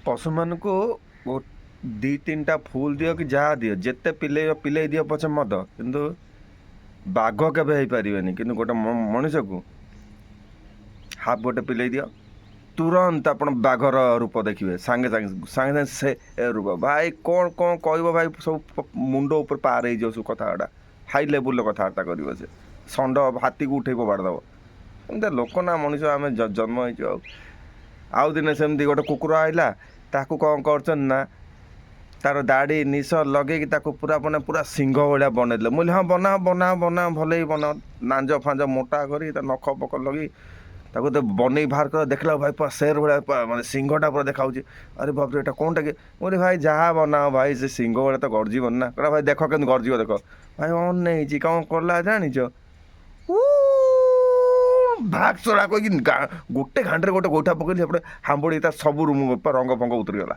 ପଶୁମାନଙ୍କୁ ଦି ତିନିଟା ଫୁଲ ଦିଅ କି ଯାହା ଦିଅ, ଯେତେ ପିଲେଇ ଦିଅ ପଛେ ମଦ, କିନ୍ତୁ ବାଘ କେବେ ହେଇପାରିବେନି। କିନ୍ତୁ ଗୋଟେ ମଣିଷକୁ ହାଫ୍ ଗୋଟେ ପିଲେଇ ଦିଅ, ତୁରନ୍ତ ଆପଣ ବାଘର ରୂପ ଦେଖିବେ। ସାଙ୍ଗେ ସାଙ୍ଗେ ସେ ରୂପ। ଭାଇ କ'ଣ କହିବ ଭାଇ, ସବୁ ମୁଣ୍ଡ ଉପରେ ପାର ହେଇଯିବ ସବୁ କଥାବାର୍ତ୍ତା, ହାଇ ଲେବୁଲ୍ର କଥାବାର୍ତ୍ତା କରିବ। ସେ ଷଣ୍ଢ ହାତୀକୁ ଉଠେଇ ଫୋପାଡ଼ି ଦେବ। ଏମିତି ଲୋକ ନା ମଣିଷ ଆମେ ଜନ୍ମ ହେଇଛୁ। ଆଉ ଦିନେ ସେମିତି ଗୋଟେ କୁକୁର ଆଇଲା, ତାକୁ କ'ଣ କରୁଛନ୍ତି ନା ତାର ଦାଢ଼ି ନିଶ ଲଗେଇକି ତାକୁ ପୁରା ସିଂହ ଭଳିଆ ବନେଇଦେଲେ। ମୁଁ କହିଲି ହଁ ବନାଅ ଭଲେଇ ବନାଅ, ନାଞ୍ଜ ଫାଞ୍ଜ ମୋଟା କରି ତା ନଖ ପଖ ଲଗେଇ ତାକୁ ତ ବନେଇ ବାହାର କର। ଦେଖିଲା ଭାଇ ପୁରା ସେର ଭଳିଆ, ମାନେ ସିଂହଟା ପୁରା ଦେଖାଉଛି। ଆରେ ବାପରେ ଏଇଟା କ'ଣଟା କି? ମୁଁ କହିଲି ଭାଇ ଯାହା ବନାଅ ଭାଇ, ସେ ସିଂହ ଭଳିଆ ତ ଗର୍ଜିବନି ନା। କହିଲା ଭାଇ ଦେଖ କେମିତି ଗର୍ଜିବ ଦେଖ। ଭାଇ ଅନେଇଛି, କ'ଣ କଲା ଜାଣିଛ? ଭାଗସରା କହିକି ଗୋଟେ ଘାଣ୍ଟରେ ଗୋଟେ ଗୋଇଠା ପକେଇଲି, ସେପଟେ ହାମ୍ବୁଡ଼ି ତା ସବୁ ରଙ୍ଗ ଫଙ୍ଗ ଉତରିଗଲା।